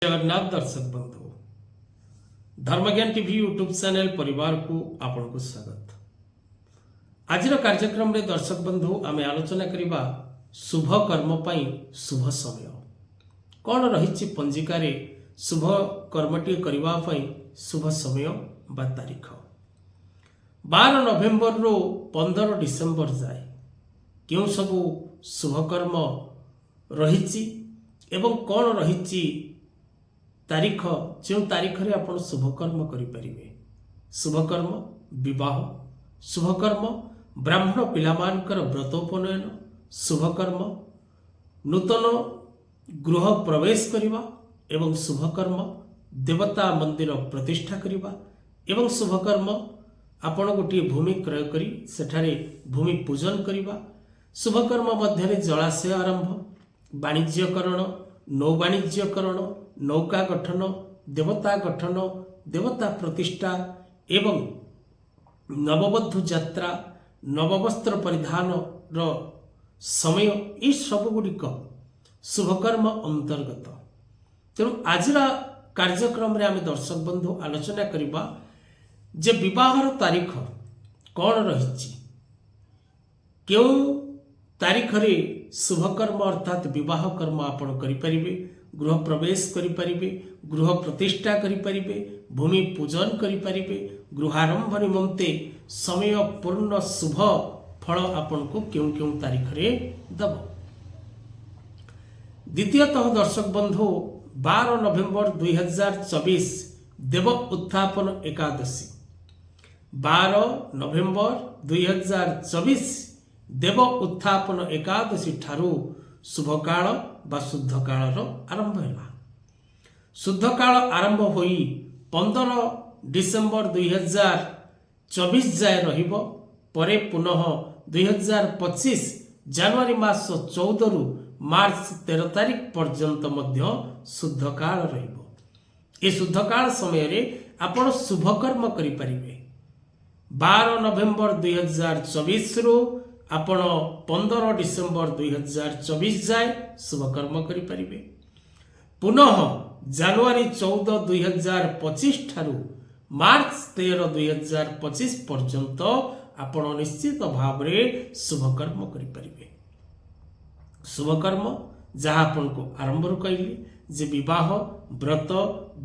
जगन्नाथ दर्शक बंधु धर्मज्ञान TV YouTube channel परिवार को आपन को स्वागत। आज कार्यक्रम रे दर्शक बंधु आमे आलोचना करिबा शुभ कर्म पई शुभ समय कौन रही पंजिकार शुभ कर्मटी करबा पई शुभ समय बा तारीख 12 नवेम्बर रो 15 डिसेम्बर जाए क्यों सबू शुभ कर्म रही एवं कौन रही तारीख जो तारीख रे आपण शुभकर्म करें शुभकर्म विवाह शुभकर्म ब्राह्मण पिलामानकर व्रतोपनयन शुभकर्म नूतन गृह प्रवेश करवा एवं शुभकर्म देवता मंदिर प्रतिष्ठा करवा एवं शुभकर्म आपण गोटे भूमि क्रय करी सेठारे भूमि पूजन करवा शुभकर्म मध्य जलाशय आरंभ वाणिज्यकरण नौ वाणिज्यकरण नौका गठन देवता प्रतिष्ठा एवं नवबधू यात्रा नववस्त्र परिधान रो समय ये सबगुड़िक शुभकर्म अंतर्गत। तेणु आज कार्यक्रम रे आमे दर्शक बंधु आलोचना करिबा जे विवाहर तारीख कौन रही क्यों तारीख रे शुभकर्म अर्थात विवाह कर्म आपण करिपारिबे गृह प्रवेश करिपारिबे गृह प्रतिष्ठा करिपारिबे भूमि पूजन करिपारिबे गृहारंभ निमंते समय पूर्ण शुभ फल आपण को क्यों क्यों तारीख रे दब। द्वितीयतः दर्शक बंधु 12 नवेम्बर 2024 देव उत्थापन एकादशी 12 नवेम्बर 2024 देव उत्थापन एकादशी ठारू शुभ काल बा शुद्ध काल आरंभ है। शुद्ध काल आरंभ होई 15 डिसेम्बर 2024 जाए रहिबो परे पुनः 2025 जनवरी मास 14 रु मार्च 13 तारीख पर्यंत मध्य शुद्ध काल रहिबो। ए शुद्ध काल समय रे आपण शुभ कर्म करि परिबे। 12 नवेम्बर 2024 रु आपण 15 डिसेम्बर 2024 जाए शुभकर्म करें पुनः जनवरी 14 2025 ठारू मार्च 13 2025 पर्यंत आपण निश्चित भाव में शुभकर्म करें। शुभकर्म जहाँ आपन को आरंभ कहली जे विवाह व्रत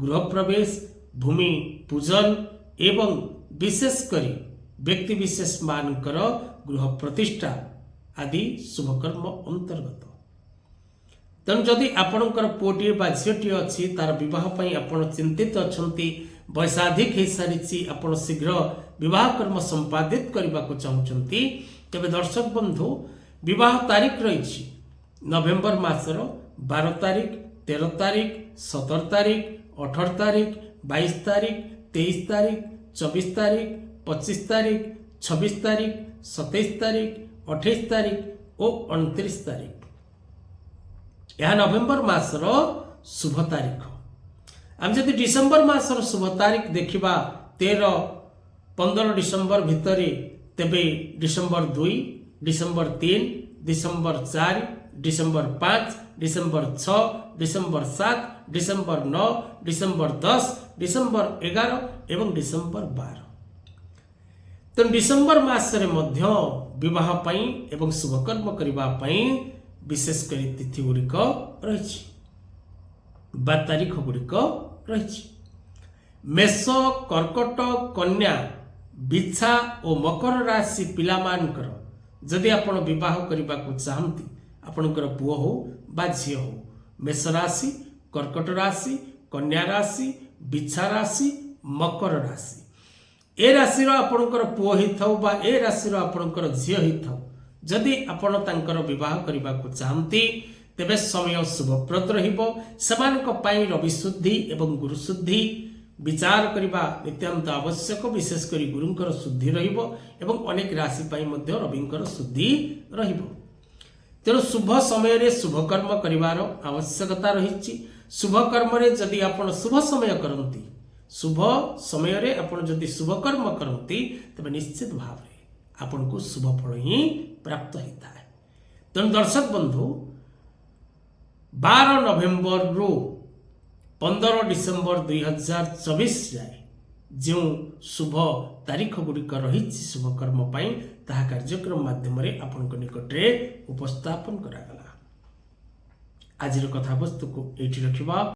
गृह प्रवेश भूमि पूजन एवं विशेषकर व्यक्ति विशेष मानकर गृह प्रतिष्ठा आदि शुभकर्म अंतर्गत। तेणु जदि आपणकर पुओटी बा झीटी अच्छी तार विवाह पई आपण चिंतित अछंती वयसाधिक हो सारी आपण शीघ्र विवाह कर्म संपादित करने को चाहते तेबे दर्शक बंधु विवाह तारीख रही नवेम्बर मासर 12 तारीख 13 तारीख 17 तारीख 18 तारीख 22 तारीख 23 तारीख 24 तारीख 25 तारीख 26 तारीख 27 तारीख 28 तारीख और 29 तारीख यह नवेम्बर मासर शुभ तारीख। आम जदि डिसेम्बर मासर शुभ तारीख देखा 13-15 डिसेम्बर भितर तेबे December 2 December 3 December 4 December 5 December 6 December 7 December 9 December 10 December 11 एवं डिसेम्बर 12। तो डिसेम्बर मासरे मध्य विवाह पई एवं शुभकर्म करबा पई विशेषकर तिथि गुड़िक रही बा तारीख गुड़िक रही। मेष कर्कट कन्या बिछा और मकर राशि पिला मानकर जदि आपण विवाह करबा को चाहंती आपणकर पुओ हो बा झियो हो मेष राशि कर्कट राशि कन्या राशि बिछा राशि मकर राशि ए राशि आपणकर पुओ ही थाउ बा ए राशि आपणकर झियो ही थाउ जदि आपण तांकर विवाह करबा को चाहंती तेबे समय शुभप्रद रहिबो। समानक पई रवि शुद्धि एवं गुरु शुद्धि विचार करबा नित्यांत आवश्यक विशेष करी गुरुंकर शुद्धि रहिबो एवं अनेक राशि पई मध्य रविंकर शुद्धि रहिबो। तेणु शुभ समय रे शुभ कर्म करिवार आवश्यकता रही। शुभ कर्म रे जदि आपण शुभ समय करंती शुभ समय रे आपण जदि शुभ कर्म करंती तबे निश्चित भाव रे आपण को शुभ फल ही प्राप्त होता है। तेणु दर्शक बंधु 12 नवेम्बर रु 15 डिसेम्बर 2024 जाए जो शुभ तारीख गुड़िक रही शुभकर्म ताहा कार्यक्रम माध्यम आपण निकटरे उपस्थापन करागला। आज कथावस्तु को एठी रखिबा।